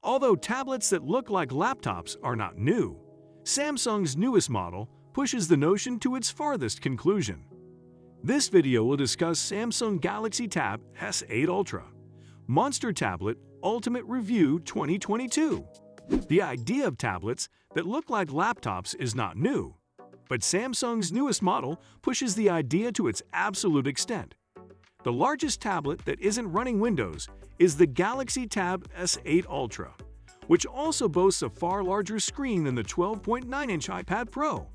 Although tablets that look like laptops are not new, Samsung's newest model pushes the notion to its farthest conclusion. This video will discuss Samsung Galaxy Tab S8 Ultra, Monster Tablet Ultimate Review 2022. The idea of tablets that look like laptops is not new, but Samsung's newest model pushes the idea to its absolute extent. The largest tablet that isn't running Windows is the Galaxy Tab S8 Ultra, which also boasts a far larger screen than the 12.9-inch iPad Pro.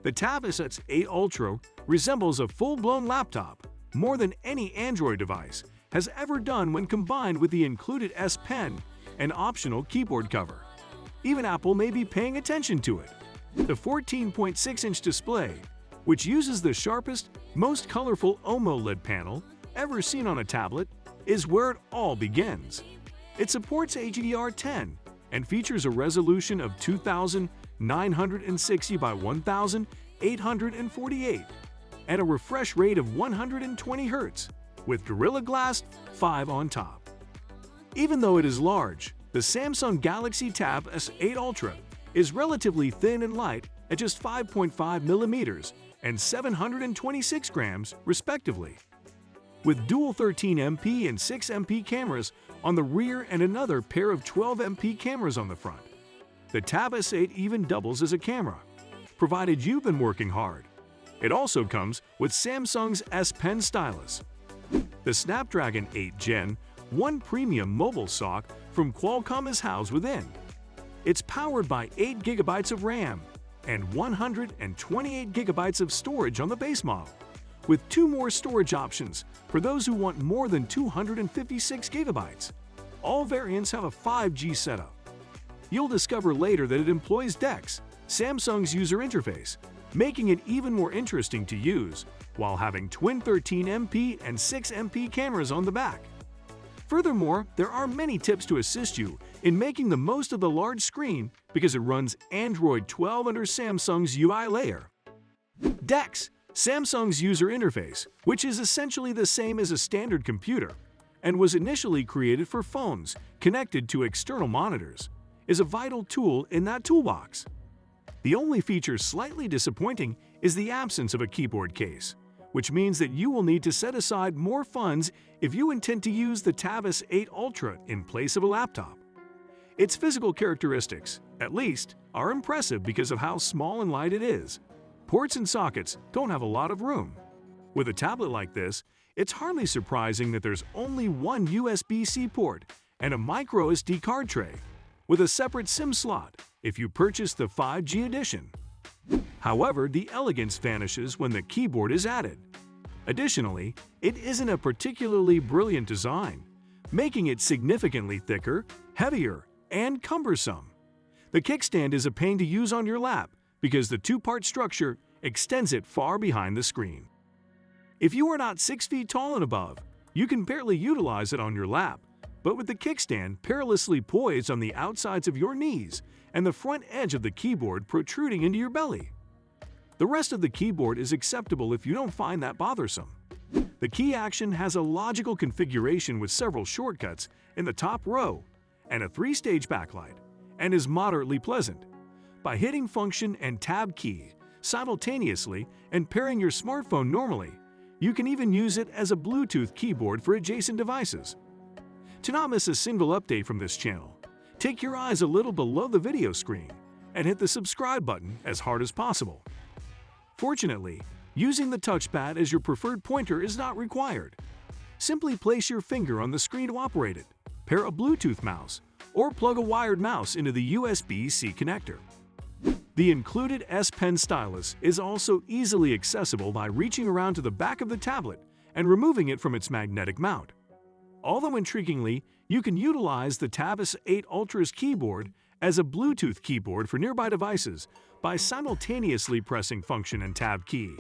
The Tab S8 Ultra resembles a full-blown laptop more than any Android device has ever done when combined with the included S Pen and optional keyboard cover. Even Apple may be paying attention to it. The 14.6-inch display, which uses the sharpest, most colorful OLED panel ever seen on a tablet, is where it all begins. It supports HDR10 and features a resolution of 2960 by 1848 and a refresh rate of 120 Hz, with Gorilla Glass 5 on top. Even though it is large, the Samsung Galaxy Tab S8 Ultra is relatively thin and light at just 5.5 millimeters and 726 grams, respectively. With dual 13MP and 6MP cameras on the rear and another pair of 12MP cameras on the front, the Tab S8 even doubles as a camera, provided you've been working hard. It also comes with Samsung's S Pen stylus. The Snapdragon 8 Gen 1 Premium mobile SoC from Qualcomm is housed within. It's powered by 8 GB of RAM and 128 GB of storage on the base model, with 2 more storage options for those who want more than 256 GB. All variants have a 5G setup. You'll discover later that it employs DeX, Samsung's user interface, making it even more interesting to use, while having twin 13MP and 6MP cameras on the back. Furthermore, there are many tips to assist you in making the most of the large screen because it runs Android 12 under Samsung's UI layer. DeX, Samsung's user interface, which is essentially the same as a standard computer and was initially created for phones connected to external monitors, is a vital tool in that toolbox. The only feature slightly disappointing is the absence of a keyboard case, which means that you will need to set aside more funds if you intend to use the Tab S8 Ultra in place of a laptop. Its physical characteristics, at least, are impressive because of how small and light it is. Ports and sockets don't have a lot of room. With a tablet like this, it's hardly surprising that there's only one USB-C port and a micro SD card tray, with a separate SIM slot if you purchase the 5G edition. However, the elegance vanishes when the keyboard is added. Additionally, it isn't a particularly brilliant design, making it significantly thicker, heavier, and cumbersome. The kickstand is a pain to use on your lap because the 2-part structure extends it far behind the screen. If you are not 6 feet tall and above, you can barely utilize it on your lap, but with the kickstand perilously poised on the outsides of your knees and the front edge of the keyboard protruding into your belly. The rest of the keyboard is acceptable if you don't find that bothersome. The key action has a logical configuration with several shortcuts in the top row and a 3-stage backlight, and is moderately pleasant. By hitting Function and Tab key simultaneously and pairing your smartphone normally, you can even use it as a Bluetooth keyboard for adjacent devices. To not miss a single update from this channel, take your eyes a little below the video screen and hit the subscribe button as hard as possible. Fortunately, using the touchpad as your preferred pointer is not required. Simply place your finger on the screen to operate it, pair a Bluetooth mouse, or plug a wired mouse into the USB-C connector. The included S Pen stylus is also easily accessible by reaching around to the back of the tablet and removing it from its magnetic mount. Although intriguingly, you can utilize the Tab S8 Ultra's keyboard as a Bluetooth keyboard for nearby devices by simultaneously pressing Function and Tab key.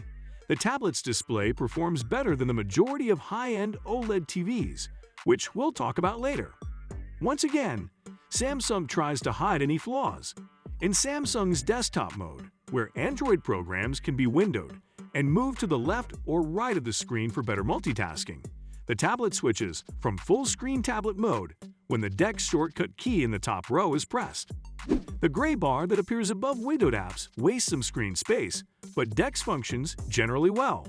The tablet's display performs better than the majority of high-end OLED TVs, which we'll talk about later. Once again, Samsung tries to hide any flaws. In Samsung's desktop mode, where Android programs can be windowed and moved to the left or right of the screen for better multitasking, the tablet switches from full-screen tablet mode, when the DeX shortcut key in the top row is pressed. The gray bar that appears above windowed apps wastes some screen space, but DeX functions generally well.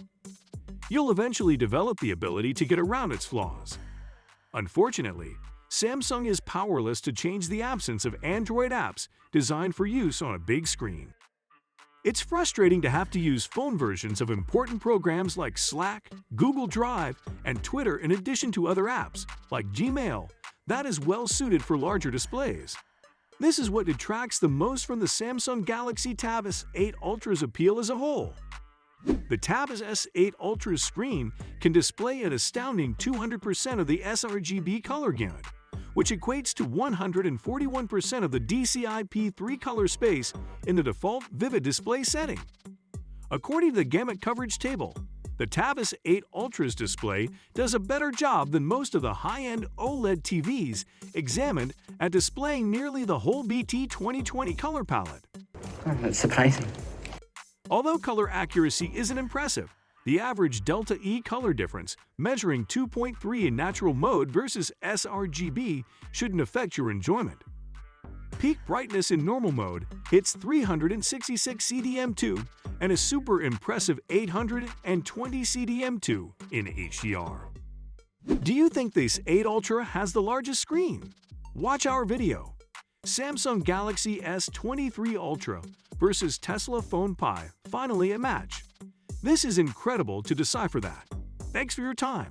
You'll eventually develop the ability to get around its flaws. Unfortunately, Samsung is powerless to change the absence of Android apps designed for use on a big screen. It's frustrating to have to use phone versions of important programs like Slack, Google Drive, and Twitter in addition to other apps, like Gmail, that is well suited for larger displays. This is what detracts the most from the Samsung Galaxy Tab S8 Ultra's appeal as a whole. The Tab S8 Ultra's screen can display an astounding 200% of the sRGB color gamut, which equates to 141% of the DCI-P3 color space in the default Vivid display setting. According to the gamut coverage table, the Tab S8 Ultra's display does a better job than most of the high-end OLED TVs examined at displaying nearly the whole BT 2020 color palette. That's surprising. Although color accuracy isn't impressive, the average Delta E color difference, measuring 2.3 in natural mode versus sRGB, shouldn't affect your enjoyment. Peak brightness in normal mode hits 366 CDM2 and a super impressive 820 CDM2 in HDR. Do you think this 8 Ultra has the largest screen? Watch our video. Samsung Galaxy S23 Ultra versus Tesla Phone Pi, finally a match. This is incredible to decipher that. Thanks for your time.